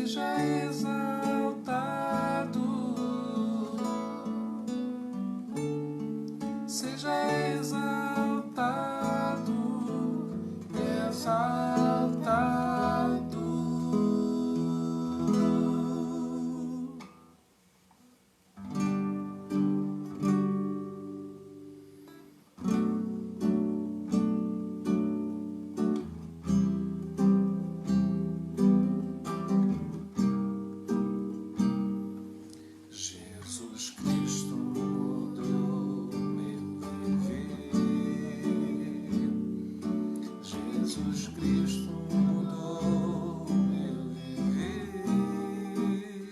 seja exaltado, seja exaltado, exaltado. Jesus Cristo mudou meu viver. Jesus Cristo mudou meu viver.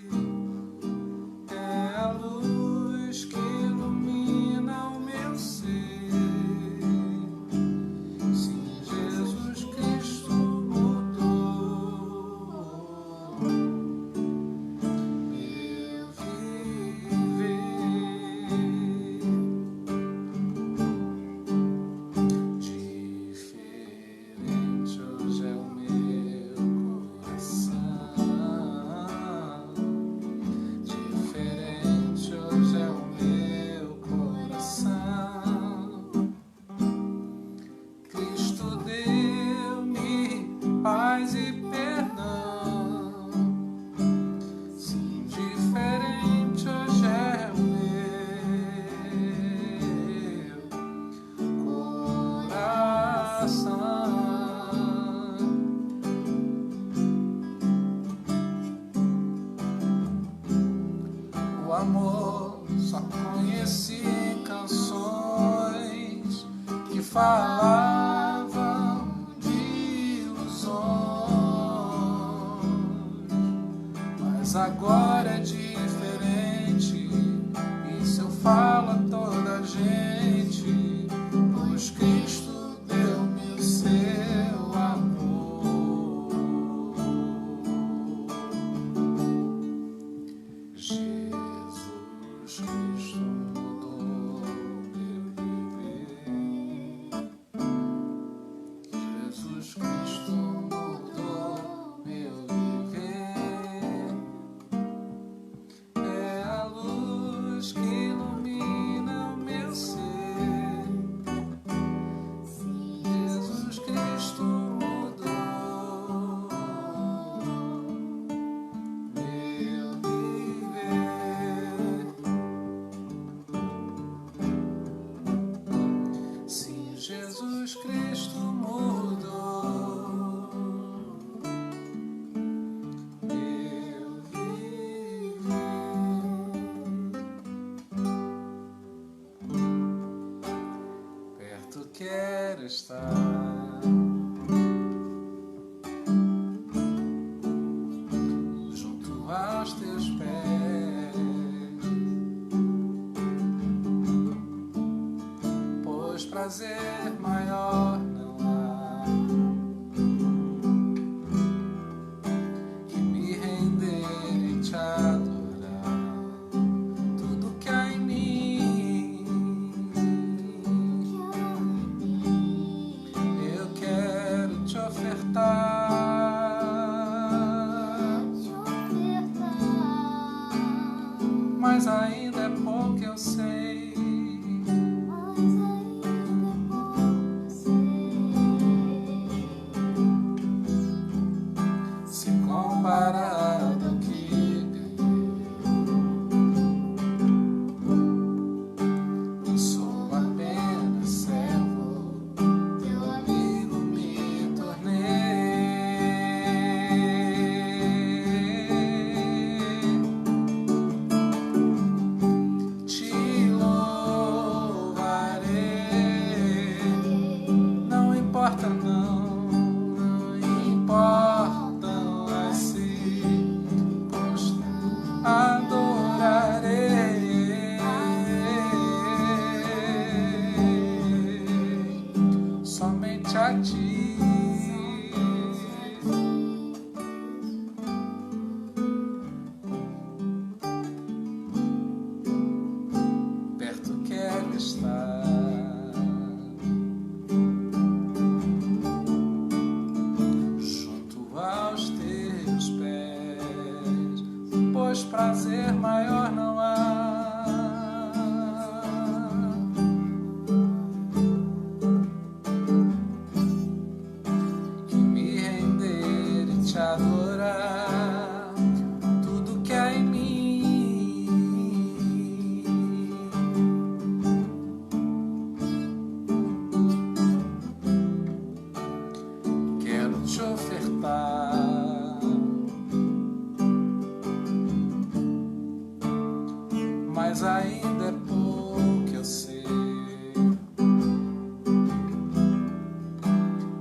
É a luz que ilumina o meu ser. Sim, Jesus Cristo mudou meu viver. Diferente hoje é o meu coração. Diferente hoje é o meu coração. Cristo deu-me paz e perdão. Sim, diferente hoje é o meu coração. O amor só conheci em canções que falavam de ilusões, mas agora é diferente. Isso eu falo a toda a gente, pois Cristo deu-me o seu amor. Jesus Cristo mudou meu viver. Jesus Cristo mudou meu viver. É a luz que ilumina o meu ser. Jesus Cristo mudou meu viver. Sim, Jesus Cristo mudou meu viver. Perto quero estar, junto aos teus pés, pois prazer maior não há que me render e te adorar. Tudo que há em mim eu quero te ofertar, mas ainda é pouco, eu sei. Se comparado ao que ganhei, eu sou apenas servo, teu amigo me tornei. Te louvo pois prazer maior não há. Que me render e te adorar, tudo que há em mim. Quero te ofertar, mas ainda é pouco, eu sei.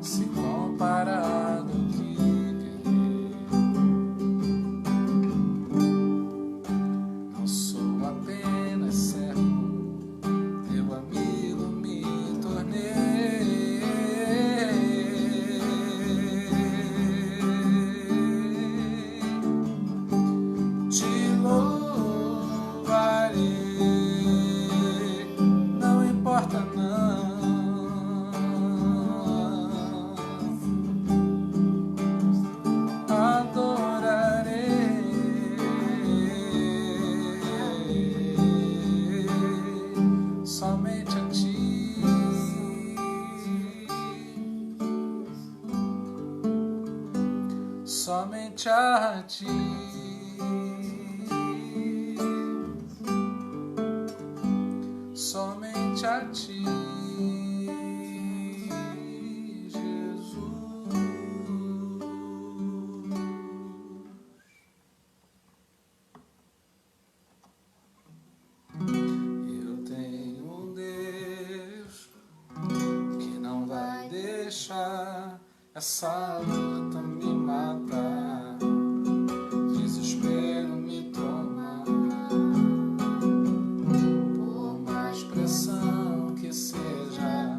Se comparado ao que viver, não sou apenas servo, teu amigo me tornei. Te louvarei, não importa não. Adorarei somente a ti. Somente a ti. Somente a ti, Jesus. Eu tenho um Deus que não vai deixar essa luta me matar, desespero me tomar. Por mais pressão que seja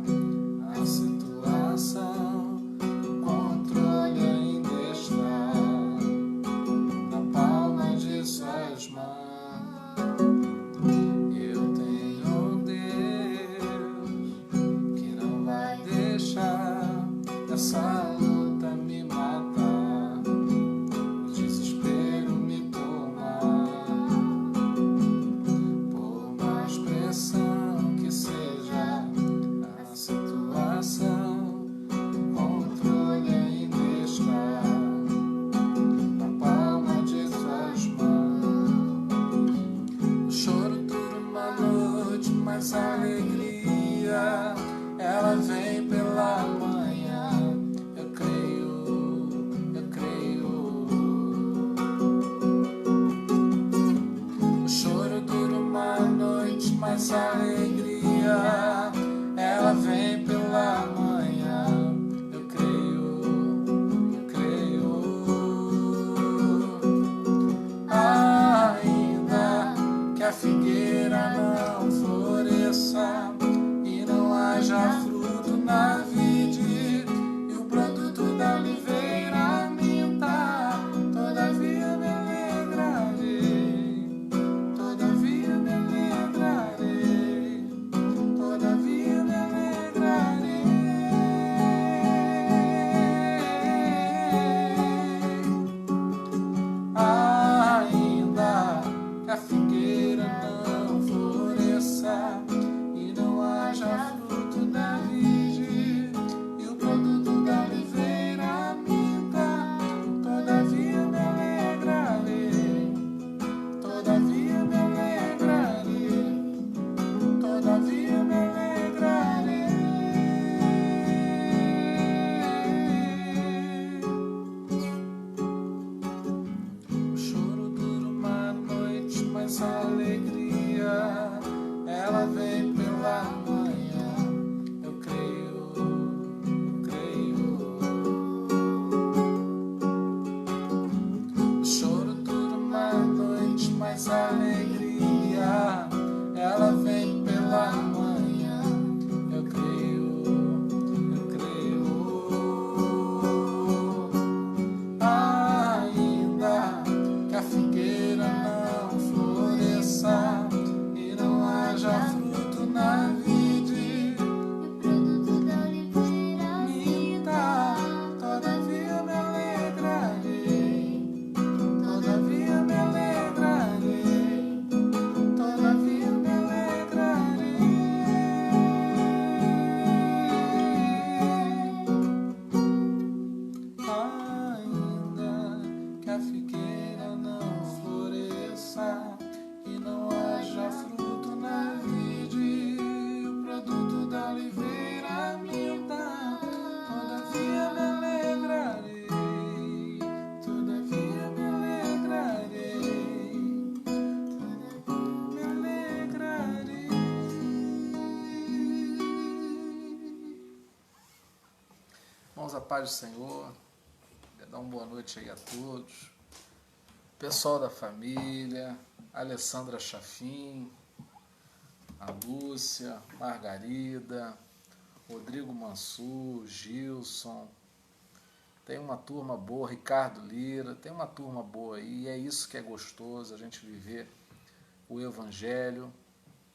a situação, o controle ainda está na palma de suas mãos. Eu tenho um Deus que não vai deixar essa luta me matar, o desespero me tomar. Por mais pressão que seja a situação, o controle ainda está na palma de suas mãos. O choro dura uma noite, mas a alegria ela vem pela manhã. Eu creio, eu creio. O choro dura uma noite, mas a alegria ela vem pela manhã. Eu creio, eu creio. Ainda que a figueira não floresça e não haja fruto na vide, e o produto da oliveira minta, todavia me alegrarei, todavia me alegrarei, todavia me alegrarei. Ainda que a figueira não floresça paz do Senhor. Quero dar uma boa noite aí a todos. Pessoal da família, Alessandra Chafim, a Lúcia, Margarida, Rodrigo Mansur, Gilson. Tem uma turma boa, Ricardo Lira, tem uma turma boa aí. E é isso que é gostoso, a gente viver o Evangelho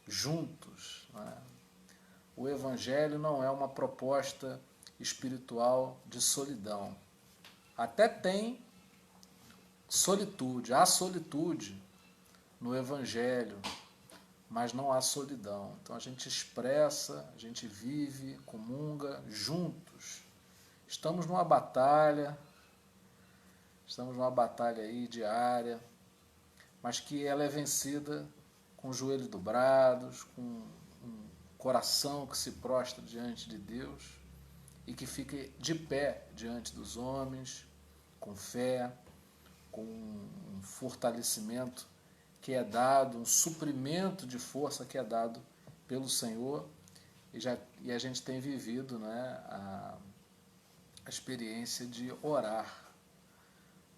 juntos, né? O Evangelho não é uma proposta espiritual de solidão. Até tem solitude, há solitude no Evangelho, mas não há solidão. Então a gente expressa, a gente vive, comunga juntos. Estamos numa batalha aí diária, mas que ela é vencida com os joelhos dobrados, com um coração que se prostra diante de Deus e que fica de pé diante dos homens, com fé, com um fortalecimento que é dado, um suprimento de força que é dado pelo Senhor, e a gente tem vivido, né, a experiência de orar.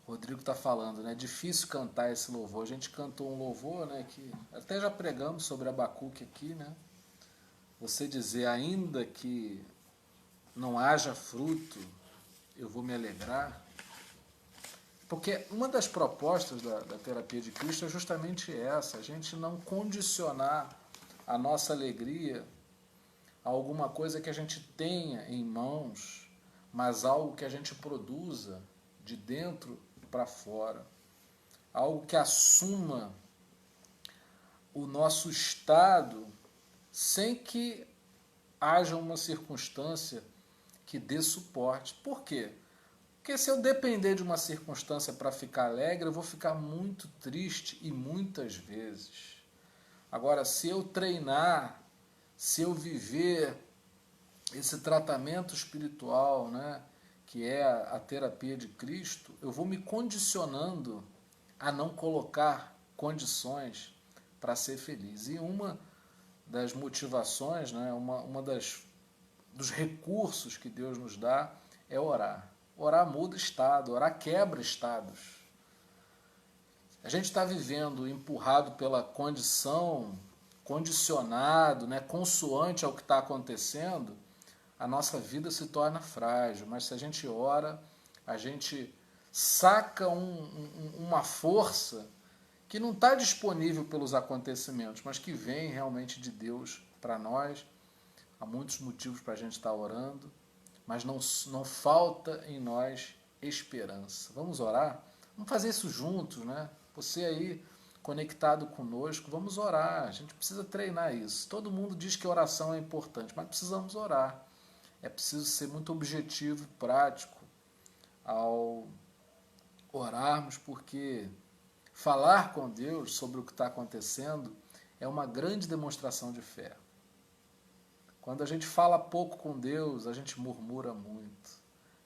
O Rodrigo está falando, né, é difícil cantar esse louvor. A gente cantou um louvor, né, que até já pregamos sobre Abacuque aqui, né? Você dizer, ainda que não haja fruto, eu vou me alegrar. Porque uma das propostas da terapia de Cristo é justamente essa, a gente não condicionar a nossa alegria a alguma coisa que a gente tenha em mãos, mas algo que a gente produza de dentro para fora. Algo que assuma o nosso estado sem que haja uma circunstância que dê suporte. Por quê? Porque se eu depender de uma circunstância para ficar alegre, eu vou ficar muito triste e muitas vezes. Agora, se eu treinar, se eu viver esse tratamento espiritual, né, que é a terapia de Cristo, eu vou me condicionando a não colocar condições para ser feliz. E uma das motivações, né, dos recursos que Deus nos dá é orar. Orar muda estado, orar quebra estados. A gente está vivendo empurrado pela condição, condicionado, né, consoante ao que está acontecendo, a nossa vida se torna frágil. Mas se a gente ora, a gente saca uma força que não está disponível pelos acontecimentos, mas que vem realmente de Deus para nós. Há muitos motivos para a gente estar orando, mas não falta em nós esperança. Vamos orar? Vamos fazer isso juntos, né? Você aí conectado conosco, vamos orar. A gente precisa treinar isso. Todo mundo diz que oração é importante, mas precisamos orar. É preciso ser muito objetivo e prático ao orarmos, porque falar com Deus sobre o que está acontecendo é uma grande demonstração de fé. Quando a gente fala pouco com Deus, a gente murmura muito.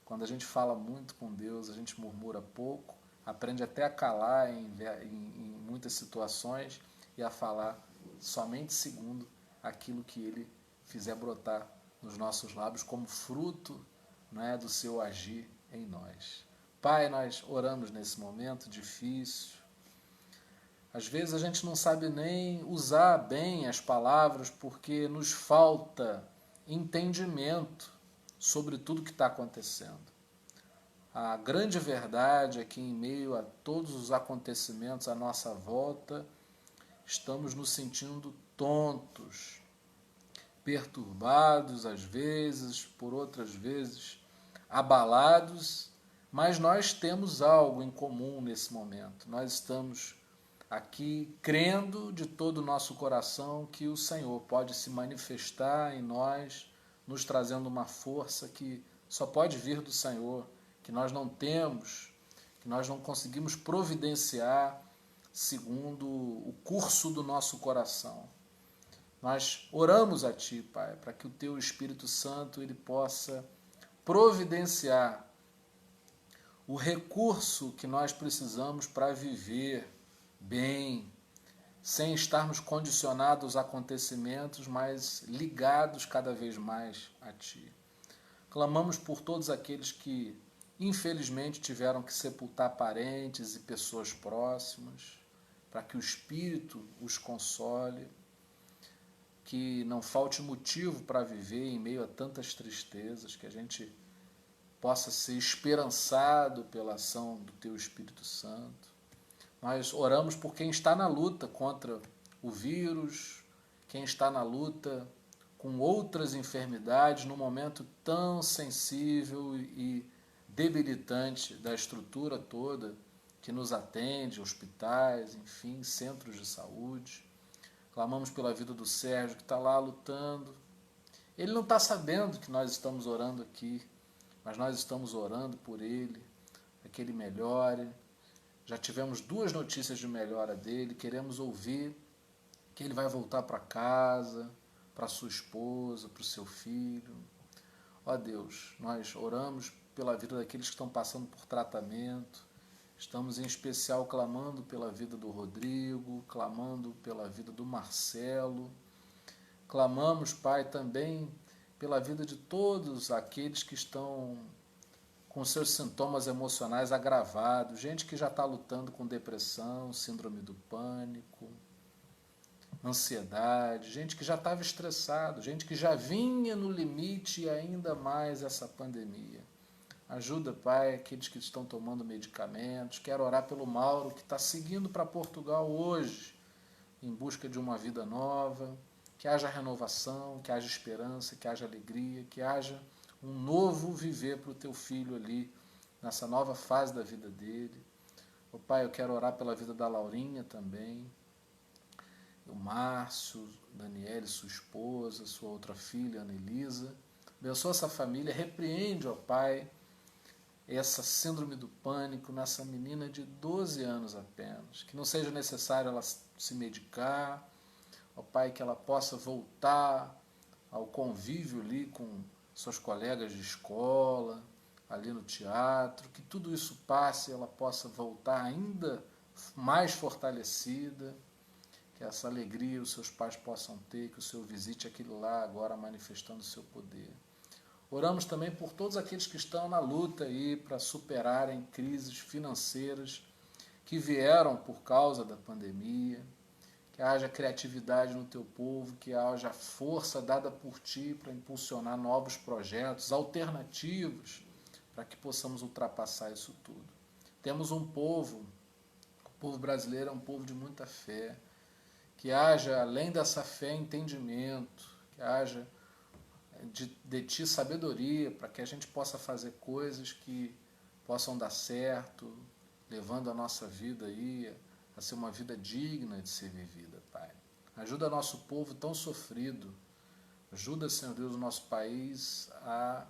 Quando a gente fala muito com Deus, a gente murmura pouco, aprende até a calar em muitas situações e a falar somente segundo aquilo que Ele fizer brotar nos nossos lábios como fruto, né, do seu agir em nós. Pai, nós oramos nesse momento difícil. Às vezes a gente não sabe nem usar bem as palavras porque nos falta entendimento sobre tudo que está acontecendo. A grande verdade é que em meio a todos os acontecimentos à nossa volta, estamos nos sentindo tontos, perturbados às vezes, por outras vezes abalados, mas nós temos algo em comum nesse momento. Nós estamos aqui crendo de todo o nosso coração que o Senhor pode se manifestar em nós, nos trazendo uma força que só pode vir do Senhor, que nós não temos, que nós não conseguimos providenciar segundo o curso do nosso coração. Nós oramos a Ti, Pai, para que o Teu Espírito Santo ele possa providenciar o recurso que nós precisamos para viver bem, sem estarmos condicionados a acontecimentos, mas ligados cada vez mais a Ti. Clamamos por todos aqueles que, infelizmente, tiveram que sepultar parentes e pessoas próximas, para que o Espírito os console, que não falte motivo para viver em meio a tantas tristezas, que a gente possa ser esperançado pela ação do Teu Espírito Santo. Nós oramos por quem está na luta contra o vírus, quem está na luta com outras enfermidades, num momento tão sensível e debilitante da estrutura toda que nos atende, hospitais, enfim, centros de saúde. Clamamos pela vida do Sérgio, que está lá lutando. Ele não está sabendo que nós estamos orando aqui, mas nós estamos orando por ele, para que ele melhore. Já tivemos 2 notícias de melhora dele, queremos ouvir que ele vai voltar para casa, para sua esposa, para o seu filho. Ó Deus, nós oramos pela vida daqueles que estão passando por tratamento, estamos em especial clamando pela vida do Rodrigo, clamando pela vida do Marcelo, clamamos, Pai, também pela vida de todos aqueles que estão com seus sintomas emocionais agravados, gente que já está lutando com depressão, síndrome do pânico, ansiedade, gente que já estava estressado, gente que já vinha no limite e ainda mais essa pandemia. Ajuda, Pai, aqueles que estão tomando medicamentos. Quero orar pelo Mauro, que está seguindo para Portugal hoje, em busca de uma vida nova, que haja renovação, que haja esperança, que haja alegria, que haja um novo viver para o teu filho ali, nessa nova fase da vida dele. Ô Pai, eu quero orar pela vida da Laurinha também, o Márcio, Daniele, sua esposa, sua outra filha, Ana Elisa. Abençoa essa família, repreende, ó Pai, essa síndrome do pânico nessa menina de 12 anos apenas. Que não seja necessário ela se medicar, ó Pai, que ela possa voltar ao convívio ali com seus colegas de escola, ali no teatro, que tudo isso passe e ela possa voltar ainda mais fortalecida, que essa alegria os seus pais possam ter, que o Senhor visite aquilo lá agora manifestando o seu poder. Oramos também por todos aqueles que estão na luta aí para superarem crises financeiras que vieram por causa da pandemia, que haja criatividade no teu povo, que haja força dada por ti para impulsionar novos projetos, alternativos, para que possamos ultrapassar isso tudo. Temos um povo, o povo brasileiro é um povo de muita fé, que haja, além dessa fé, entendimento, que haja de ti sabedoria, para que a gente possa fazer coisas que possam dar certo, levando a nossa vida aí a ser uma vida digna de ser vivida, Pai. Ajuda nosso povo tão sofrido, ajuda, Senhor Deus, o nosso país a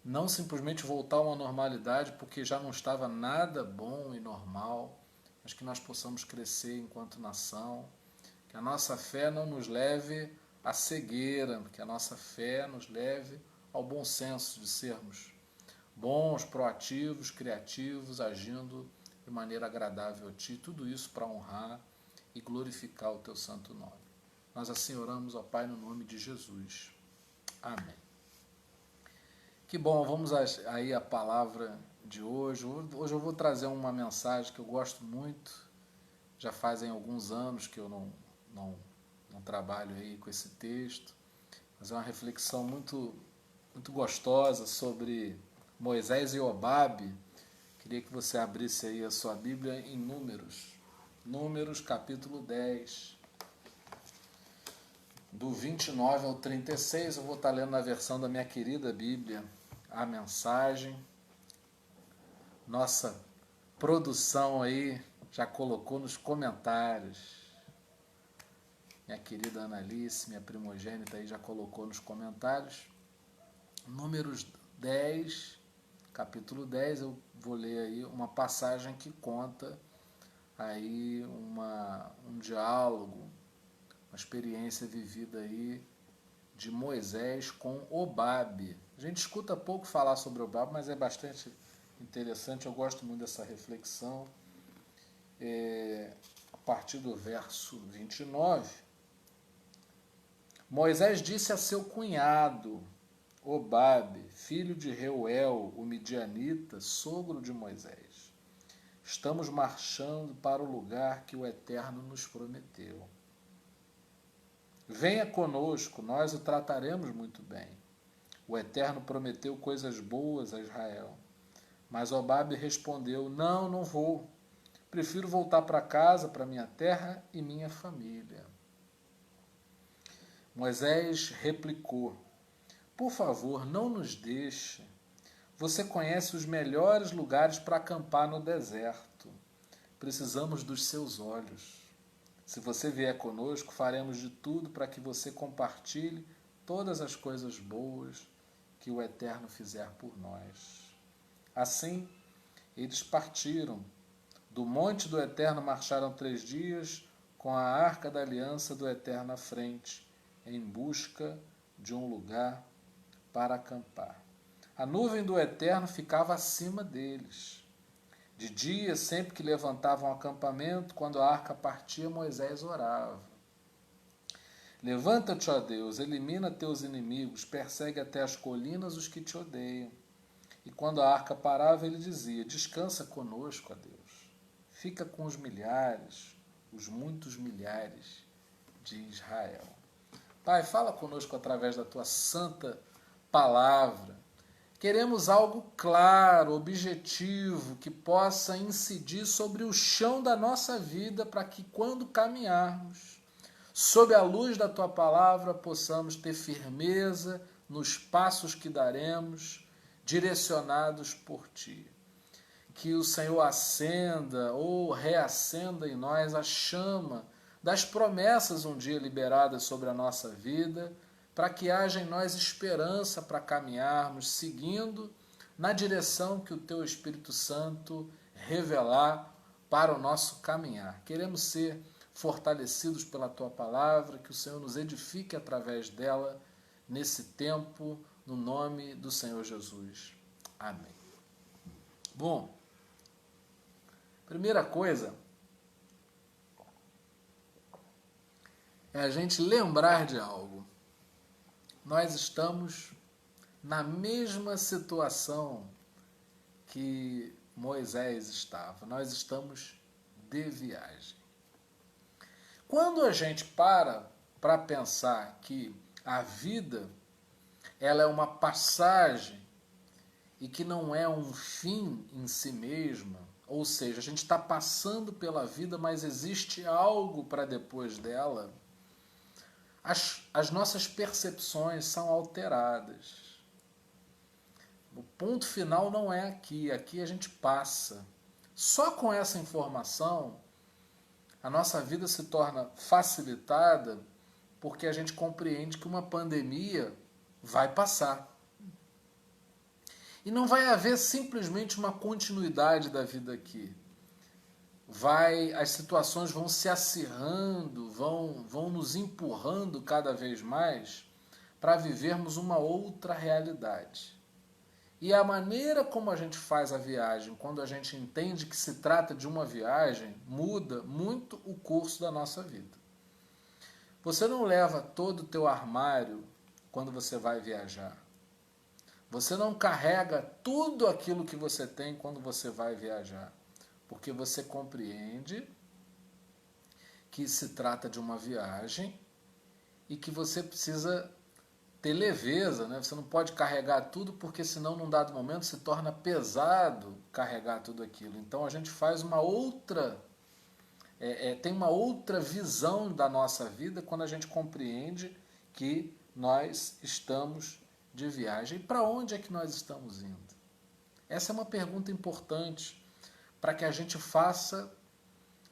não simplesmente voltar a uma normalidade, porque já não estava nada bom e normal, mas que nós possamos crescer enquanto nação, que a nossa fé não nos leve à cegueira, que a nossa fé nos leve ao bom senso de sermos bons, proativos, criativos, agindo de maneira agradável a Ti, tudo isso para honrar e glorificar o Teu santo nome. Nós assim oramos, ó Pai, no nome de Jesus. Amém. Que bom, vamos aí à palavra de hoje. Hoje eu vou trazer uma mensagem que eu gosto muito, já fazem alguns anos que eu não trabalho aí com esse texto, mas é uma reflexão muito gostosa sobre Moisés e Obabe. Queria que você abrisse aí a sua Bíblia em Números capítulo 10, do 29 ao 36, eu vou estar lendo na versão da minha querida Bíblia, a Mensagem. Nossa produção aí já colocou nos comentários. Minha querida Analice, minha primogênita aí já colocou nos comentários. Números 10, capítulo 10, eu vou ler aí uma passagem que conta aí um diálogo, uma experiência vivida aí de Moisés com Obabe. A gente escuta pouco falar sobre Obabe, mas é bastante interessante, eu gosto muito dessa reflexão. A partir do verso 29, Moisés disse a seu cunhado, Obabe, filho de Reuel, o midianita, sogro de Moisés. Estamos marchando para o lugar que o Eterno nos prometeu. Venha conosco, nós o trataremos muito bem. O Eterno prometeu coisas boas a Israel. Mas Obabe respondeu, não, não vou. Prefiro voltar para casa, para minha terra e minha família. Moisés replicou, por favor, não nos deixe. Você conhece os melhores lugares para acampar no deserto. Precisamos dos seus olhos. Se você vier conosco, faremos de tudo para que você compartilhe todas as coisas boas que o Eterno fizer por nós. Assim, eles partiram. Do monte do Eterno marcharam 3 dias, com a arca da aliança do Eterno à frente, em busca de um lugar para acampar. A nuvem do Eterno ficava acima deles. De dia, sempre que levantavam o acampamento, quando a arca partia, Moisés orava. Levanta-te, ó Deus, elimina teus inimigos, persegue até as colinas os que te odeiam. E quando a arca parava, ele dizia, descansa conosco, ó Deus. Fica com os milhares, os muitos milhares de Israel. Pai, fala conosco através da tua santa palavra. Queremos algo claro, objetivo, que possa incidir sobre o chão da nossa vida, para que quando caminharmos, sob a luz da tua palavra, possamos ter firmeza nos passos que daremos, direcionados por ti. Que o Senhor acenda ou reacenda em nós a chama das promessas um dia liberadas sobre a nossa vida, para que haja em nós esperança para caminharmos, seguindo na direção que o Teu Espírito Santo revelar para o nosso caminhar. Queremos ser fortalecidos pela Tua Palavra, que o Senhor nos edifique através dela nesse tempo, no nome do Senhor Jesus. Amém. Bom, primeira coisa é a gente lembrar de algo. Nós estamos na mesma situação que Moisés estava. Nós estamos de viagem. Quando a gente para pensar que a vida ela é uma passagem e que não é um fim em si mesma, ou seja, a gente está passando pela vida, mas existe algo para depois dela, as nossas percepções são alteradas. O ponto final não é aqui, aqui a gente passa. Só com essa informação, a nossa vida se torna facilitada, porque a gente compreende que uma pandemia vai passar. E não vai haver simplesmente uma continuidade da vida aqui. As situações vão se acirrando, vão nos empurrando cada vez mais para vivermos uma outra realidade. E a maneira como a gente faz a viagem, quando a gente entende que se trata de uma viagem, muda muito o curso da nossa vida. Você não leva todo o teu armário quando você vai viajar. Você não carrega tudo aquilo que você tem quando você vai viajar. Porque você compreende que se trata de uma viagem e que você precisa ter leveza, né? Você não pode carregar tudo, porque senão num dado momento se torna pesado carregar tudo aquilo. Então a gente faz uma outra, tem uma outra visão da nossa vida quando a gente compreende que nós estamos de viagem. E para onde é que nós estamos indo? Essa é uma pergunta importante para que a gente faça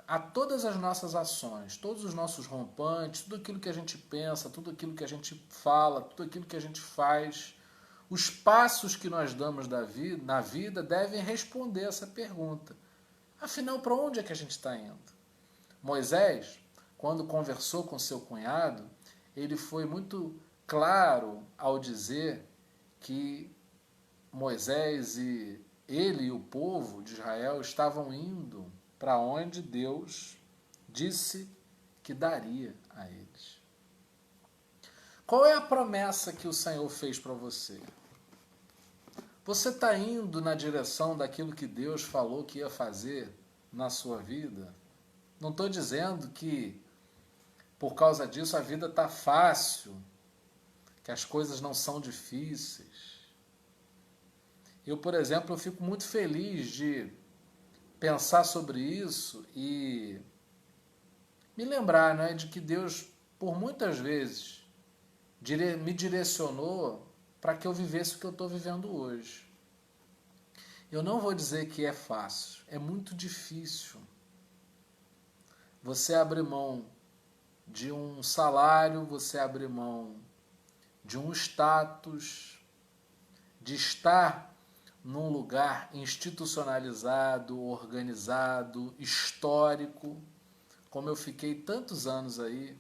a todas as nossas ações, todos os nossos rompantes, tudo aquilo que a gente pensa, tudo aquilo que a gente fala, tudo aquilo que a gente faz, os passos que nós damos na vida devem responder essa pergunta. Afinal, para onde é que a gente está indo? Moisés, quando conversou com seu cunhado, ele foi muito claro ao dizer que Moisés e ele e o povo de Israel estavam indo para onde Deus disse que daria a eles. Qual é a promessa que o Senhor fez para você? Você está indo na direção daquilo que Deus falou que ia fazer na sua vida? Não estou dizendo que por causa disso a vida está fácil, que as coisas não são difíceis. Eu, por exemplo, eu fico muito feliz de pensar sobre isso e me lembrar, né, de que Deus, por muitas vezes, me direcionou para que eu vivesse o que eu estou vivendo hoje. Eu não vou dizer que é fácil, é muito difícil. Você abre mão de um salário, você abre mão de um status, de estar num lugar institucionalizado, organizado, histórico, como eu fiquei tantos anos aí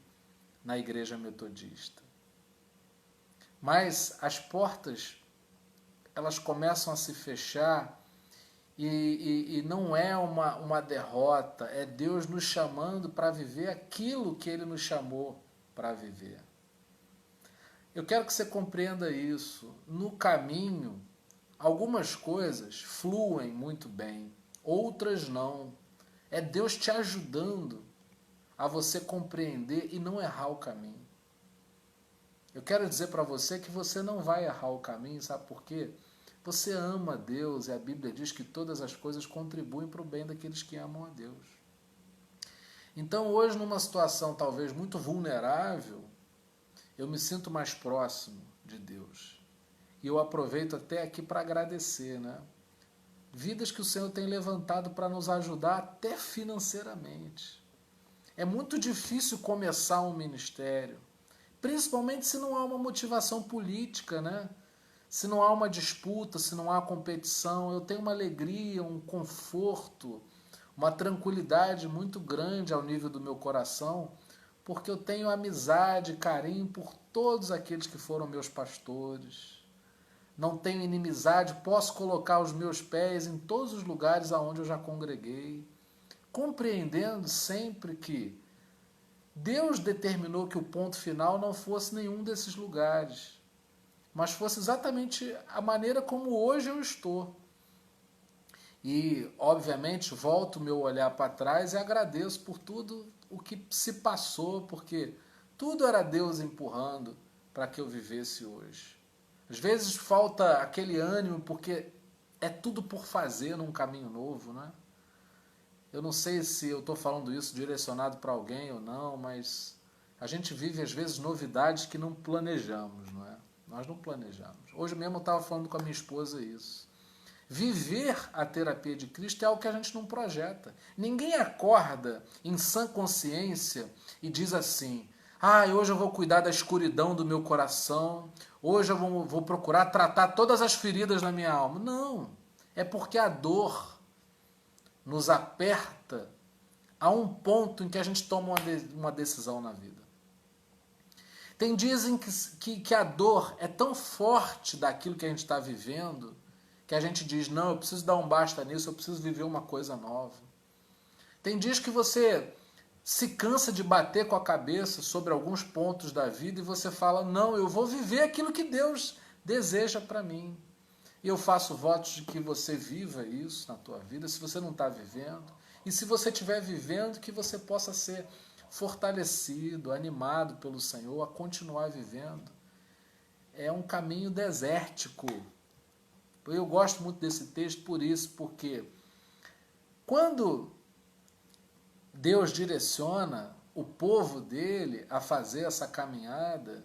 na Igreja Metodista. Mas as portas, elas começam a se fechar e não é uma derrota, é Deus nos chamando para viver aquilo que Ele nos chamou para viver. Eu quero que você compreenda isso. No caminho, algumas coisas fluem muito bem, outras não. É Deus te ajudando a você compreender e não errar o caminho. Eu quero dizer para você que você não vai errar o caminho, sabe por quê? Você ama Deus e a Bíblia diz que todas as coisas contribuem para o bem daqueles que amam a Deus. Então hoje, numa situação talvez muito vulnerável, eu me sinto mais próximo de Deus. E eu aproveito até aqui para agradecer, né? Vidas que o Senhor tem levantado para nos ajudar até financeiramente. É muito difícil começar um ministério, principalmente se não há uma motivação política, né? Se não há uma disputa, se não há competição. Eu tenho uma alegria, um conforto, uma tranquilidade muito grande ao nível do meu coração, porque eu tenho amizade, carinho por todos aqueles que foram meus pastores. Não tenho inimizade, posso colocar os meus pés em todos os lugares aonde eu já congreguei, compreendendo sempre que Deus determinou que o ponto final não fosse nenhum desses lugares, mas fosse exatamente a maneira como hoje eu estou. E, obviamente, volto o meu olhar para trás e agradeço por tudo o que se passou, porque tudo era Deus empurrando para que eu vivesse hoje. Às vezes falta aquele ânimo, porque é tudo por fazer num caminho novo, né? Eu não sei se eu estou falando isso direcionado para alguém ou não, mas a gente vive às vezes novidades que não planejamos, não é? Nós não planejamos. Hoje mesmo eu estava falando com a minha esposa isso. Viver a terapia de Cristo é algo que a gente não projeta. Ninguém acorda em sã consciência e diz assim: hoje eu vou cuidar da escuridão do meu coração, hoje eu vou procurar tratar todas as feridas na minha alma. Não, é porque a dor nos aperta a um ponto em que a gente toma uma decisão na vida. Tem dias em que a dor é tão forte daquilo que a gente está vivendo, que a gente diz: não, eu preciso dar um basta nisso, eu preciso viver uma coisa nova. Tem dias que você se cansa de bater com a cabeça sobre alguns pontos da vida e você fala: não, eu vou viver aquilo que Deus deseja para mim. E eu faço votos de que você viva isso na tua vida, se você não está vivendo. E se você estiver vivendo, que você possa ser fortalecido, animado pelo Senhor a continuar vivendo. É um caminho desértico. Eu gosto muito desse texto por isso, porque quando Deus direciona o povo dele a fazer essa caminhada,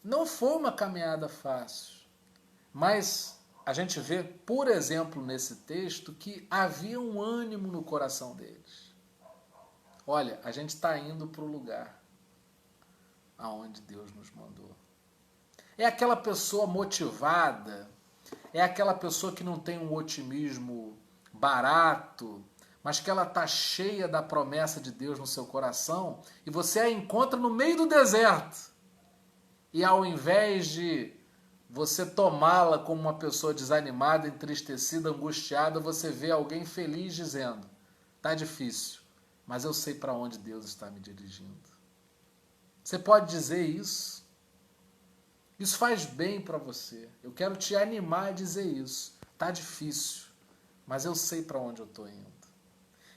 não foi uma caminhada fácil. Mas a gente vê, por exemplo, nesse texto, que havia um ânimo no coração deles. Olha, a gente está indo para o lugar aonde Deus nos mandou. É aquela pessoa motivada, é aquela pessoa que não tem um otimismo barato, mas que ela está cheia da promessa de Deus no seu coração, e você a encontra no meio do deserto. E ao invés de você tomá-la como uma pessoa desanimada, entristecida, angustiada, você vê alguém feliz dizendo: está difícil, mas eu sei para onde Deus está me dirigindo. Você pode dizer isso? Isso faz bem para você. Eu quero te animar a dizer isso. Tá difícil, mas eu sei para onde eu estou indo.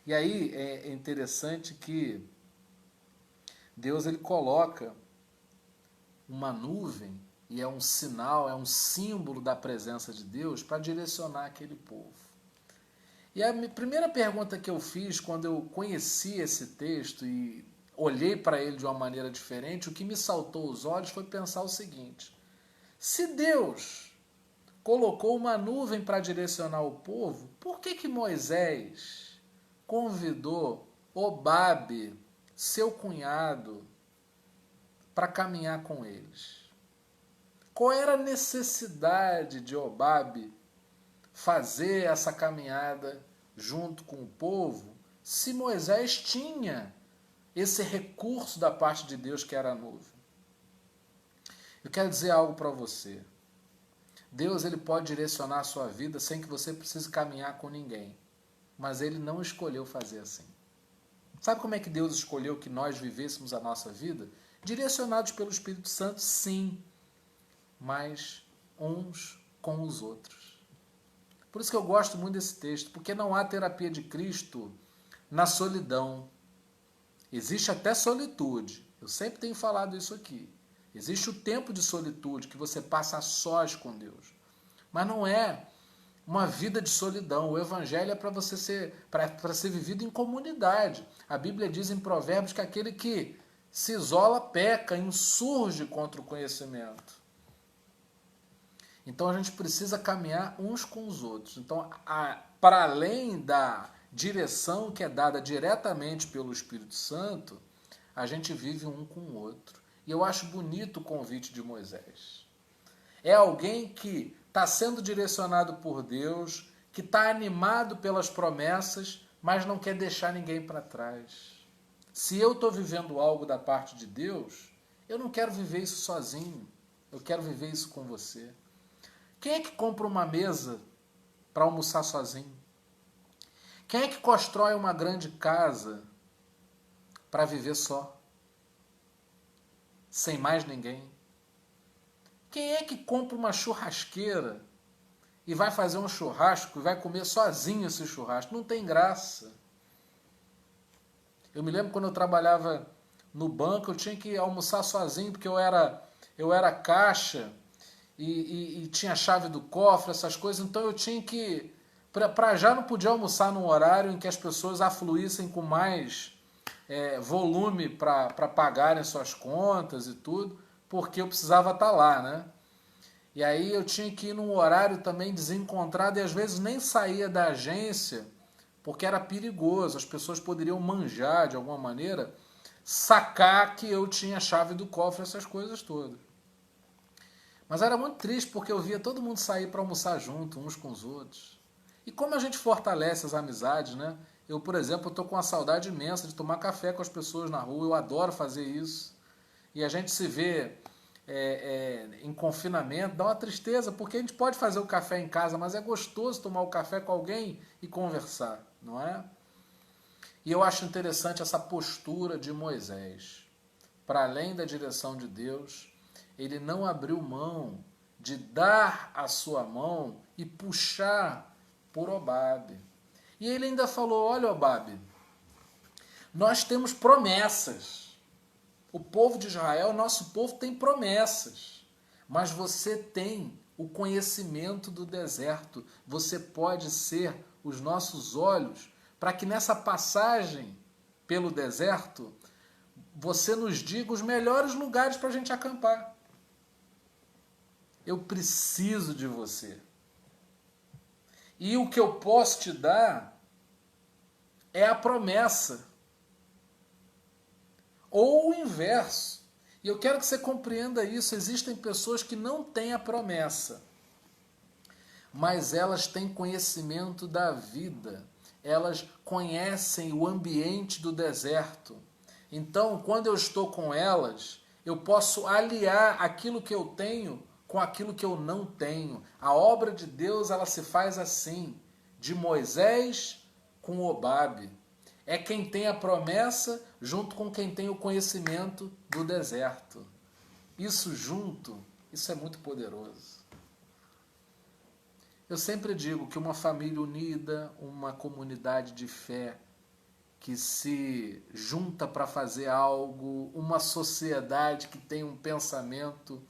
E aí é interessante que Deus ele coloca uma nuvem, e é um sinal, é um símbolo da presença de Deus para direcionar aquele povo. E a primeira pergunta que eu fiz quando eu conheci esse texto e olhei para ele de uma maneira diferente, o que me saltou aos olhos foi pensar o seguinte: se Deus colocou uma nuvem para direcionar o povo, por que Moisés convidou Obabe, seu cunhado, para caminhar com eles? Qual era a necessidade de Obabe fazer essa caminhada junto com o povo, se Moisés tinha esse recurso da parte de Deus que era a nuvem? Eu quero dizer algo para você. Deus ele pode direcionar a sua vida sem que você precise caminhar com ninguém, mas ele não escolheu fazer assim. Sabe como é que Deus escolheu que nós vivêssemos a nossa vida? Direcionados pelo Espírito Santo, sim, mas uns com os outros. Por isso que eu gosto muito desse texto, porque não há terapia de Cristo na solidão. Existe até solitude. Eu sempre tenho falado isso aqui. Existe o tempo de solitude que você passa a sós com Deus. Mas não é uma vida de solidão. O evangelho é para ser vivido em comunidade. A Bíblia diz em Provérbios que aquele que se isola peca, insurge contra o conhecimento. Então a gente precisa caminhar uns com os outros. Então, para além da direção que é dada diretamente pelo Espírito Santo, a gente vive um com o outro. E eu acho bonito o convite de Moisés. É alguém que está sendo direcionado por Deus, que está animado pelas promessas, mas não quer deixar ninguém para trás. Se eu estou vivendo algo da parte de Deus, eu não quero viver isso sozinho. Eu quero viver isso com você. Quem é que compra uma mesa para almoçar sozinho? Quem é que constrói uma grande casa para viver só? Sem mais ninguém? Quem é que compra uma churrasqueira e vai fazer um churrasco e vai comer sozinho esse churrasco? Não tem graça. Eu me lembro quando eu trabalhava no banco, eu tinha que almoçar sozinho porque eu era caixa e tinha a chave do cofre, essas coisas, então eu tinha que... Para já não podia almoçar num horário em que as pessoas afluíssem com mais volume para pagarem suas contas e tudo, porque eu precisava estar lá, né? E aí eu tinha que ir num horário também desencontrado e às vezes nem saía da agência, porque era perigoso, as pessoas poderiam manjar de alguma maneira, sacar que eu tinha a chave do cofre, essas coisas todas. Mas era muito triste porque eu via todo mundo sair para almoçar junto, uns com os outros. E como a gente fortalece as amizades, né? Eu, por exemplo, estou com uma saudade imensa de tomar café com as pessoas na rua, eu adoro fazer isso. E a gente se vê em confinamento, dá uma tristeza, porque a gente pode fazer o café em casa, mas é gostoso tomar o café com alguém e conversar, não é? E eu acho interessante essa postura de Moisés. Para além da direção de Deus, ele não abriu mão de dar a sua mão e puxar por Obabe. E ele ainda falou: olha, Obabe, nós temos promessas. O povo de Israel, nosso povo, tem promessas. Mas você tem o conhecimento do deserto. Você pode ser os nossos olhos para que nessa passagem pelo deserto você nos diga os melhores lugares para a gente acampar. Eu preciso de você. E o que eu posso te dar é a promessa. Ou o inverso. E eu quero que você compreenda isso. Existem pessoas que não têm a promessa, mas elas têm conhecimento da vida. Elas conhecem o ambiente do deserto. Então, quando eu estou com elas, eu posso aliar aquilo que eu tenho com aquilo que eu não tenho. A obra de Deus, ela se faz assim, de Moisés com Obabe. É quem tem a promessa junto com quem tem o conhecimento do deserto. Isso junto Isso é muito poderoso. Eu sempre digo que uma família unida, uma comunidade de fé que se junta para fazer algo, uma sociedade que tem um pensamento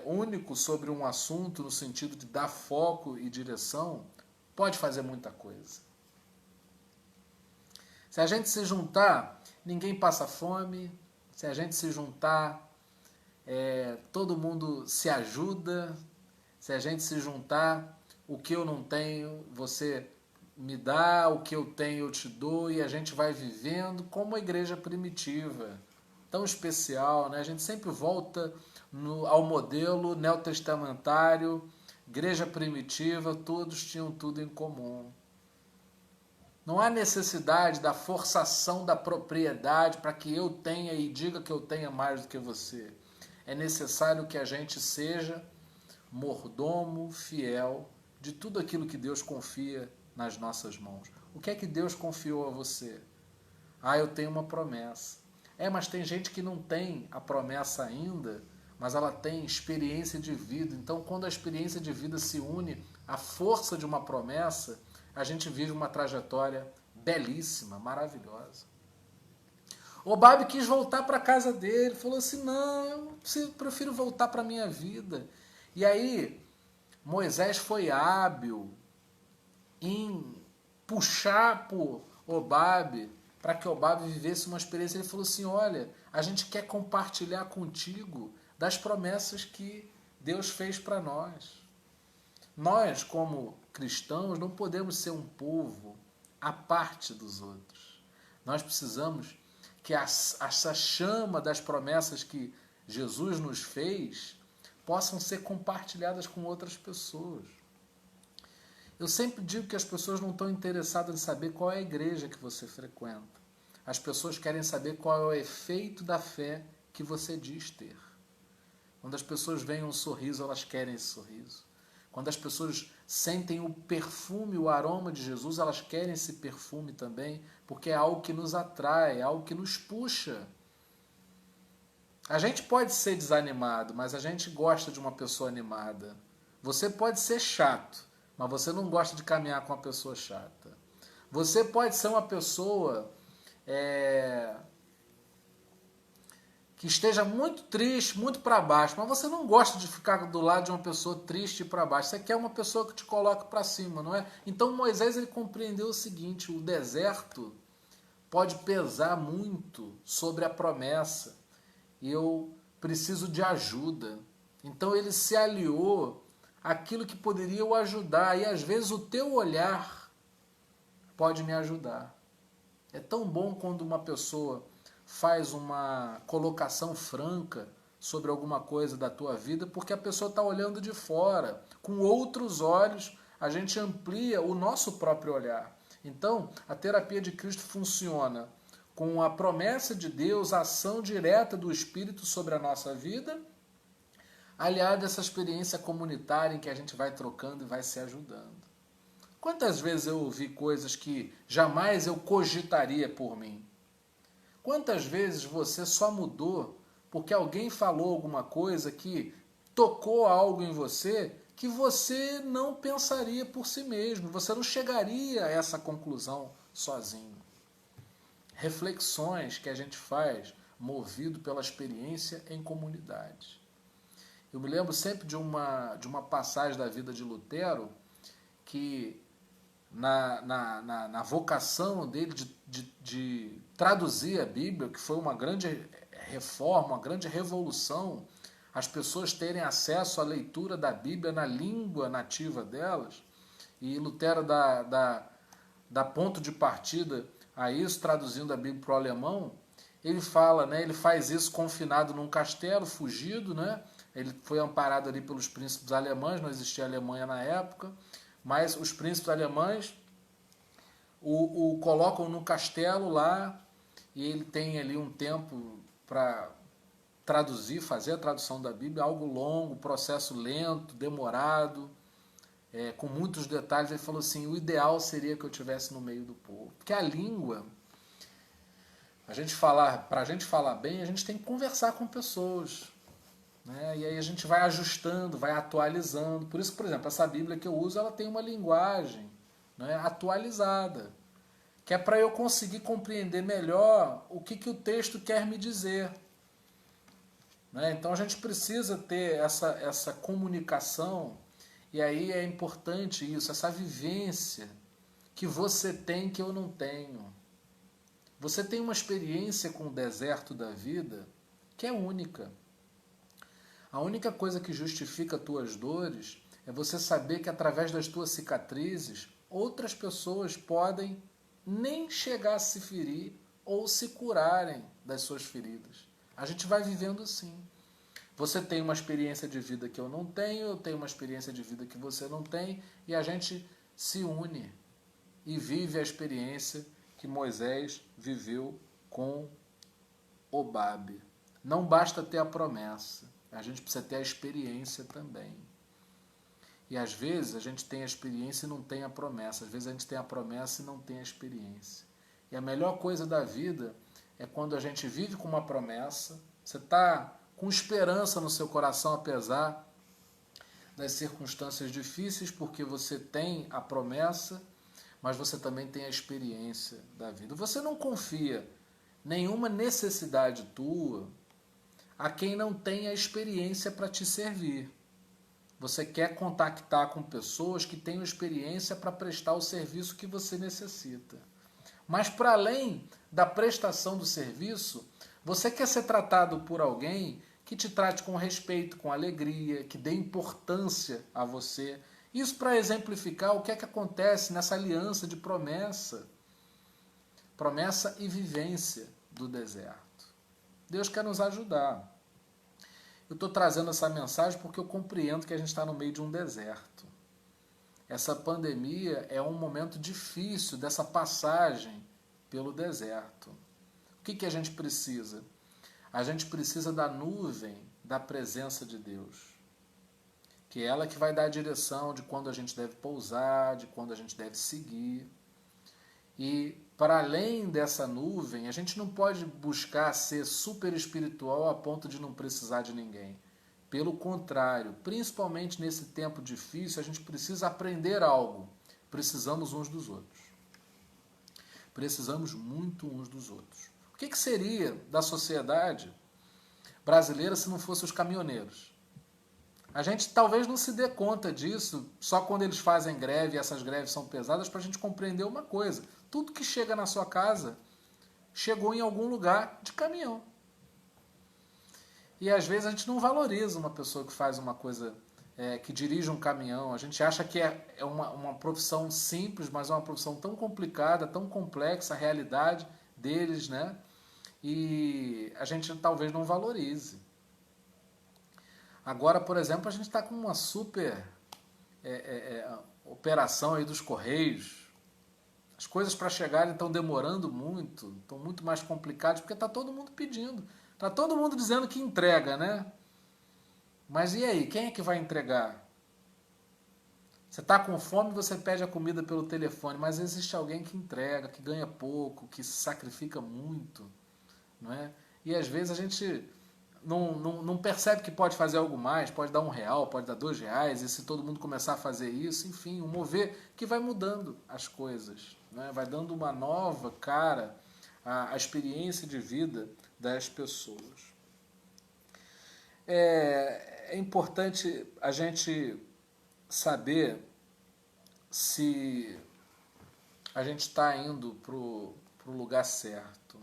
único sobre um assunto, no sentido de dar foco e direção, pode fazer muita coisa. Se a gente se juntar, ninguém passa fome. Se a gente se juntar, todo mundo se ajuda. Se a gente se juntar, o que eu não tenho, você me dá, o que eu tenho eu te dou, e a gente vai vivendo como a igreja primitiva, tão especial, né? A gente sempre volta ao modelo neotestamentário, igreja primitiva, todos tinham tudo em comum. Não há necessidade da forçação da propriedade para que eu tenha e diga que eu tenha mais do que você. É necessário que a gente seja mordomo fiel de tudo aquilo que Deus confia nas nossas mãos. O que é que Deus confiou a você? Eu tenho uma promessa. Mas tem gente que não tem a promessa ainda, mas ela tem experiência de vida. Então, quando a experiência de vida se une à força de uma promessa, a gente vive uma trajetória belíssima, maravilhosa. Obabe quis voltar para a casa dele, falou assim, não, eu prefiro voltar para a minha vida. E aí, Moisés foi hábil em puxar por Obabe, para que Obabe vivesse uma experiência. Ele falou assim, olha, a gente quer compartilhar contigo das promessas que Deus fez para nós. Nós, como cristãos, não podemos ser um povo à parte dos outros. Nós precisamos que essa chama das promessas que Jesus nos fez possam ser compartilhadas com outras pessoas. Eu sempre digo que as pessoas não estão interessadas em saber qual é a igreja que você frequenta. As pessoas querem saber qual é o efeito da fé que você diz ter. Quando as pessoas veem um sorriso, elas querem esse sorriso. Quando as pessoas sentem o perfume, o aroma de Jesus, elas querem esse perfume também, porque é algo que nos atrai, é algo que nos puxa. A gente pode ser desanimado, mas a gente gosta de uma pessoa animada. Você pode ser chato, mas você não gosta de caminhar com uma pessoa chata. Você pode ser uma pessoa que esteja muito triste, muito para baixo, mas você não gosta de ficar do lado de uma pessoa triste e para baixo. Você quer uma pessoa que te coloque para cima, não é? Então Moisés ele compreendeu o seguinte, o deserto pode pesar muito sobre a promessa e eu preciso de ajuda. Então ele se aliou àquilo que poderia o ajudar, e às vezes o teu olhar pode me ajudar. É tão bom quando uma pessoa faz uma colocação franca sobre alguma coisa da tua vida, porque a pessoa está olhando de fora. Com outros olhos, a gente amplia o nosso próprio olhar. Então, a terapia de Cristo funciona com a promessa de Deus, a ação direta do Espírito sobre a nossa vida, aliado a essa experiência comunitária em que a gente vai trocando e vai se ajudando. Quantas vezes eu ouvi coisas que jamais eu cogitaria por mim? Quantas vezes você só mudou porque alguém falou alguma coisa que tocou algo em você que você não pensaria por si mesmo, você não chegaria a essa conclusão sozinho. Reflexões que a gente faz movido pela experiência em comunidade. Eu me lembro sempre de uma passagem da vida de Lutero que na vocação dele de traduzir a Bíblia, que foi uma grande reforma, uma grande revolução, as pessoas terem acesso à leitura da Bíblia na língua nativa delas, e Lutero dá ponto de partida a isso, traduzindo a Bíblia para o alemão. Ele fala, né, ele faz isso confinado num castelo, fugido, né? Ele foi amparado ali pelos príncipes alemães, não existia Alemanha na época, mas os príncipes alemães o colocam no castelo lá, e ele tem ali um tempo para traduzir, fazer a tradução da Bíblia, algo longo, processo lento, demorado, com muitos detalhes. Ele falou assim, o ideal seria que eu estivesse no meio do povo. Porque a língua, para a gente falar bem, a gente tem que conversar com pessoas. né? E aí a gente vai ajustando, vai atualizando. Por isso, por exemplo, essa Bíblia que eu uso, ela tem uma linguagem, né, atualizada, que é para eu conseguir compreender melhor o que o texto quer me dizer. Né? Então a gente precisa ter essa comunicação, e aí é importante isso, essa vivência que você tem que eu não tenho. Você tem uma experiência com o deserto da vida que é única. A única coisa que justifica tuas dores é você saber que através das tuas cicatrizes outras pessoas podem nem chegar a se ferir ou se curarem das suas feridas. A gente vai vivendo assim. Você tem uma experiência de vida que eu não tenho, eu tenho uma experiência de vida que você não tem, e a gente se une e vive a experiência que Moisés viveu com Obabe. Não basta ter a promessa, a gente precisa ter a experiência também. E às vezes a gente tem a experiência e não tem a promessa, às vezes a gente tem a promessa e não tem a experiência. E a melhor coisa da vida é quando a gente vive com uma promessa, você está com esperança no seu coração, apesar das circunstâncias difíceis, porque você tem a promessa, mas você também tem a experiência da vida. Você não confia nenhuma necessidade tua a quem não tem a experiência para te servir. Você quer contactar com pessoas que tenham experiência para prestar o serviço que você necessita. Mas para além da prestação do serviço, você quer ser tratado por alguém que te trate com respeito, com alegria, que dê importância a você. Isso para exemplificar o que é que acontece nessa aliança de promessa e vivência do deserto. Deus quer nos ajudar. Eu estou trazendo essa mensagem porque eu compreendo que a gente está no meio de um deserto. Essa pandemia é um momento difícil dessa passagem pelo deserto. O que a gente precisa? A gente precisa da nuvem da presença de Deus, que é ela que vai dar a direção de quando a gente deve pousar, de quando a gente deve seguir. E para além dessa nuvem, a gente não pode buscar ser super espiritual a ponto de não precisar de ninguém. Pelo contrário, principalmente nesse tempo difícil, a gente precisa aprender algo. Precisamos uns dos outros. Precisamos muito uns dos outros. O que seria da sociedade brasileira se não fossem os caminhoneiros? A gente talvez não se dê conta disso só quando eles fazem greve, e essas greves são pesadas, para a gente compreender uma coisa. Tudo que chega na sua casa chegou em algum lugar de caminhão. E às vezes a gente não valoriza uma pessoa que faz uma coisa, que dirige um caminhão. A gente acha que é uma profissão simples, mas é uma profissão tão complicada, tão complexa, a realidade deles, né? E a gente talvez não valorize. Agora, por exemplo, a gente está com uma super operação aí dos Correios. As coisas para chegarem estão demorando muito, estão muito mais complicadas, porque está todo mundo pedindo. Está todo mundo dizendo que entrega, né? Mas e aí, quem é que vai entregar? Você está com fome, você pede a comida pelo telefone, mas existe alguém que entrega, que ganha pouco, que se sacrifica muito, não é? E às vezes a gente não percebe que pode fazer algo mais, pode dar R$1, pode dar R$2, e se todo mundo começar a fazer isso, enfim, um mover que vai mudando as coisas, né? Vai dando uma nova cara à experiência de vida das pessoas. É importante a gente saber se a gente está indo para o lugar certo.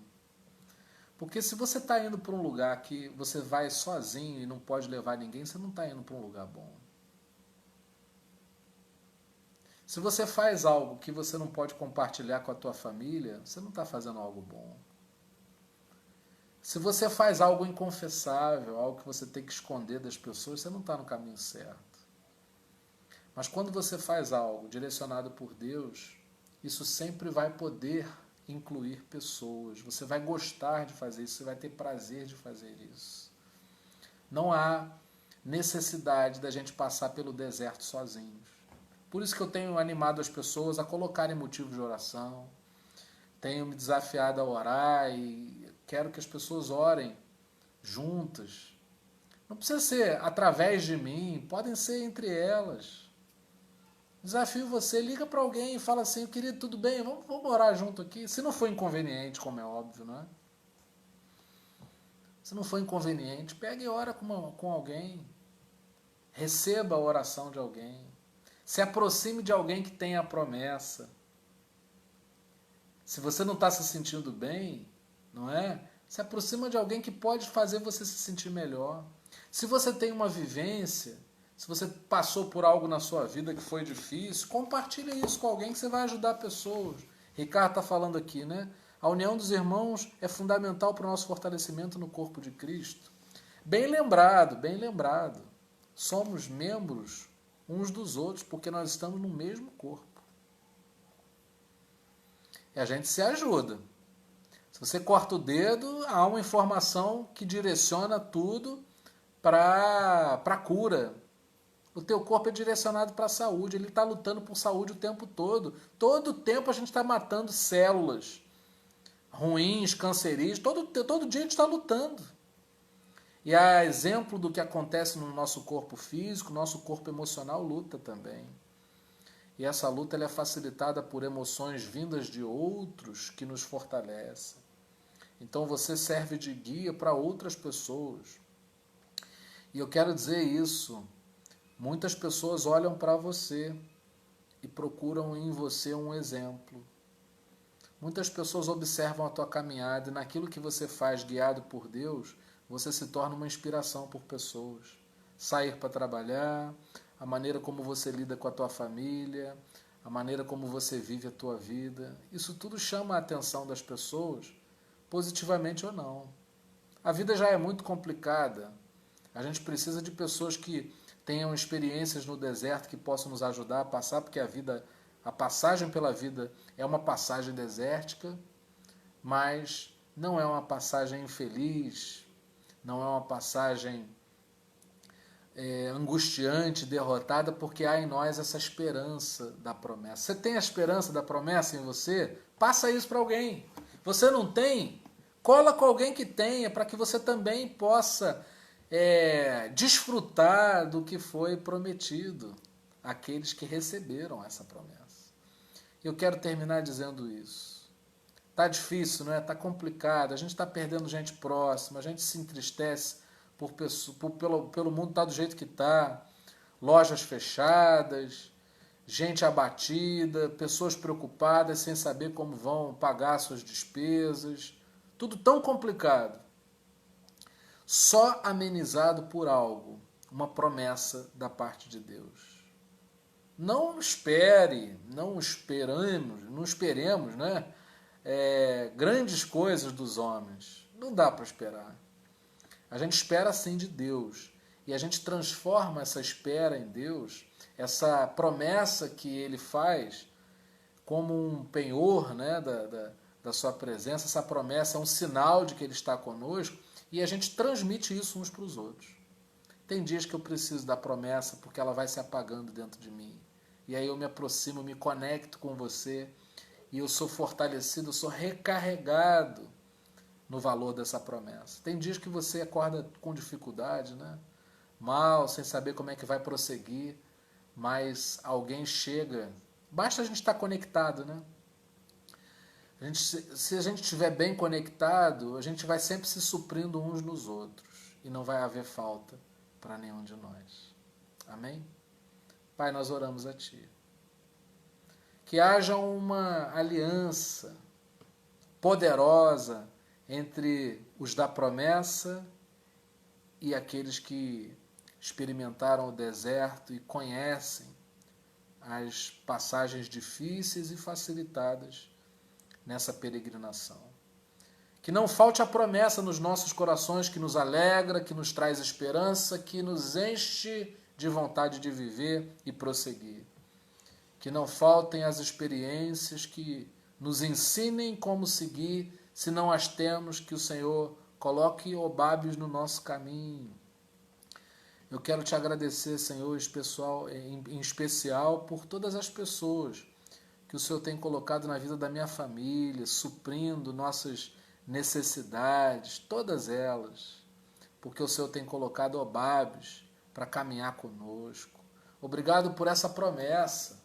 Porque se você está indo para um lugar que você vai sozinho e não pode levar ninguém, você não está indo para um lugar bom. Se você faz algo que você não pode compartilhar com a tua família, você não está fazendo algo bom. Se você faz algo inconfessável, algo que você tem que esconder das pessoas, você não está no caminho certo. Mas quando você faz algo direcionado por Deus, isso sempre vai poder incluir pessoas. Você vai gostar de fazer isso, você vai ter prazer de fazer isso. Não há necessidade da gente passar pelo deserto sozinhos. Por isso que eu tenho animado as pessoas a colocarem motivos de oração, tenho me desafiado a orar e quero que as pessoas orem juntas, Não precisa ser através de mim, podem ser entre elas. Desafio você, liga para alguém e fala assim, querido, tudo bem, vamos orar junto aqui. Se não for inconveniente, como é óbvio, não é? Se não for inconveniente, pega e ora com alguém. Receba a oração de alguém. Se aproxime de alguém que tenha a promessa. Se você não está se sentindo bem, não é? Se aproxima de alguém que pode fazer você se sentir melhor. Se você tem uma vivência, se você passou por algo na sua vida que foi difícil, compartilhe isso com alguém que você vai ajudar pessoas. Ricardo está falando aqui, né? A união dos irmãos é fundamental para o nosso fortalecimento no corpo de Cristo. Bem lembrado, bem lembrado. Somos membros uns dos outros porque nós estamos no mesmo corpo. E a gente se ajuda. Se você corta o dedo, há uma informação que direciona tudo para a cura. O teu corpo é direcionado para a saúde, ele está lutando por saúde o tempo todo. Todo tempo a gente está matando células ruins, cancerígenas, todo dia a gente está lutando. E a exemplo do que acontece no nosso corpo físico, nosso corpo emocional luta também. E essa luta ela é facilitada por emoções vindas de outros que nos fortalecem. Então você serve de guia para outras pessoas. E eu quero dizer isso, muitas pessoas olham para você e procuram em você um exemplo. Muitas pessoas observam a tua caminhada e naquilo que você faz guiado por Deus, você se torna uma inspiração por pessoas. Sair para trabalhar, a maneira como você lida com a tua família, a maneira como você vive a tua vida, isso tudo chama a atenção das pessoas, positivamente ou não. A vida já é muito complicada. A gente precisa de pessoas que tenham experiências no deserto que possam nos ajudar a passar, porque a passagem pela vida é uma passagem desértica, mas não é uma passagem infeliz, não é uma passagem angustiante, derrotada, porque há em nós essa esperança da promessa. Você tem a esperança da promessa em você? Passa isso para alguém. Você não tem? Cola com alguém que tenha, para que você também possa desfrutar do que foi prometido àqueles que receberam essa promessa. Eu quero terminar dizendo isso. Tá difícil, não é? Tá complicado, a gente está perdendo gente próxima, a gente se entristece pelo mundo estar do jeito que está, lojas fechadas, gente abatida, pessoas preocupadas sem saber como vão pagar suas despesas, tudo tão complicado. Só amenizado por algo, uma promessa da parte de Deus. Não esperemos, né? Grandes coisas dos homens. Não dá para esperar. A gente espera sim de Deus. E a gente transforma essa espera em Deus, essa promessa que Ele faz, como um penhor, né, da sua presença. Essa promessa é um sinal de que Ele está conosco e a gente transmite isso uns para os outros. Tem dias que eu preciso da promessa porque ela vai se apagando dentro de mim. E aí eu me aproximo, me conecto com você e eu sou fortalecido, eu sou recarregado no valor dessa promessa. Tem dias que você acorda com dificuldade, né? Mal, sem saber como é que vai prosseguir, mas alguém chega. Basta a gente estar conectado, né? Se a gente estiver bem conectado, a gente vai sempre se suprindo uns nos outros e não vai haver falta para nenhum de nós. Amém? Pai, nós oramos a Ti. Que haja uma aliança poderosa entre os da promessa e aqueles que experimentaram o deserto e conhecem as passagens difíceis e facilitadas nessa peregrinação. Que não falte a promessa nos nossos corações que nos alegra, que nos traz esperança, que nos enche de vontade de viver e prosseguir. Que não faltem as experiências que nos ensinem como seguir, se não as temos, que o Senhor coloque obábios no nosso caminho. Eu quero te agradecer, Senhor, em especial por todas as pessoas que o Senhor tem colocado na vida da minha família, suprindo nossas necessidades, todas elas. porque o Senhor tem colocado Obabes para caminhar conosco. Obrigado por essa promessa,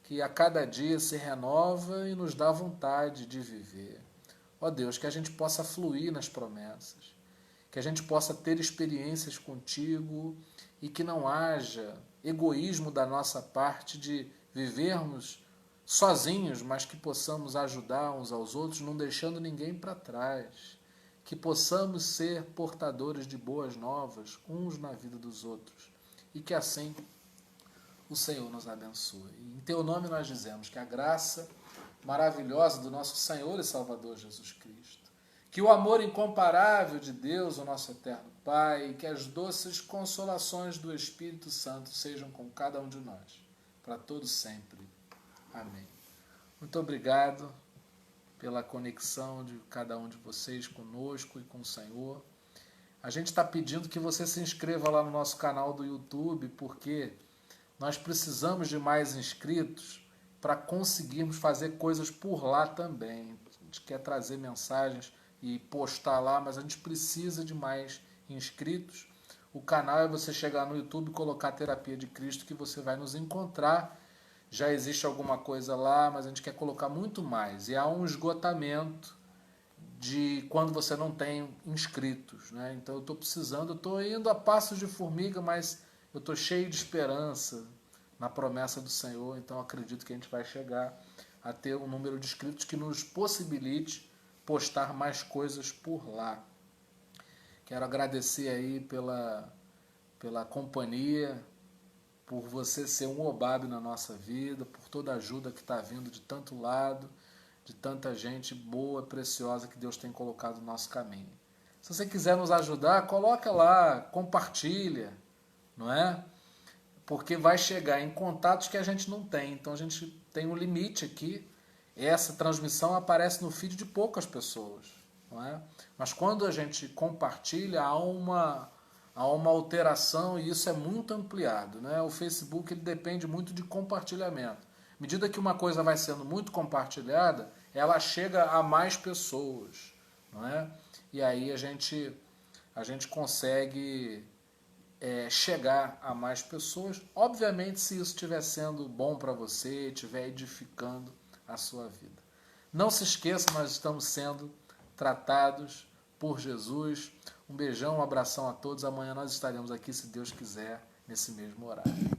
que a cada dia se renova e nos dá vontade de viver. Ó Deus, que a gente possa fluir nas promessas, que a gente possa ter experiências contigo e que não haja egoísmo da nossa parte de vivermos sozinhos, mas que possamos ajudar uns aos outros, não deixando ninguém para trás. Que possamos ser portadores de boas novas uns na vida dos outros. E que assim o Senhor nos abençoe. E em teu nome nós dizemos que a graça maravilhosa do nosso Senhor e Salvador Jesus Cristo, que o amor incomparável de Deus, o nosso eterno Pai, e que as doces consolações do Espírito Santo sejam com cada um de nós, para todos sempre. Amém. Muito obrigado pela conexão de cada um de vocês conosco e com o Senhor. A gente está pedindo que você se inscreva lá no nosso canal do YouTube, porque nós precisamos de mais inscritos para conseguirmos fazer coisas por lá também. A gente quer trazer mensagens e postar lá, mas a gente precisa de mais inscritos. O canal é você chegar no YouTube e colocar Terapia de Cristo, que você vai nos encontrar. Já existe alguma coisa lá, mas a gente quer colocar muito mais. E há um esgotamento de quando você não tem inscritos, né? Então eu estou precisando, eu estou indo a passos de formiga, mas eu estou cheio de esperança na promessa do Senhor. Então acredito que a gente vai chegar a ter um número de inscritos que nos possibilite postar mais coisas por lá. Quero agradecer aí pela companhia, por você ser um Obabe na nossa vida, por toda a ajuda que está vindo de tanto lado, de tanta gente boa, preciosa que Deus tem colocado no nosso caminho. Se você quiser nos ajudar, coloca lá, compartilha, não é? Porque vai chegar em contatos que a gente não tem. Então a gente tem um limite aqui. Essa transmissão aparece no feed de poucas pessoas, não é? Mas quando a gente compartilha, há uma alteração e isso é muito ampliado, né? O Facebook ele depende muito de compartilhamento. À medida que uma coisa vai sendo muito compartilhada, ela chega a mais pessoas, não é? E aí a gente consegue chegar a mais pessoas, obviamente se isso estiver sendo bom para você, estiver edificando a sua vida. Não se esqueça, nós estamos sendo tratados por Jesus. Um beijão, um abração a todos. Amanhã nós estaremos aqui, se Deus quiser, nesse mesmo horário.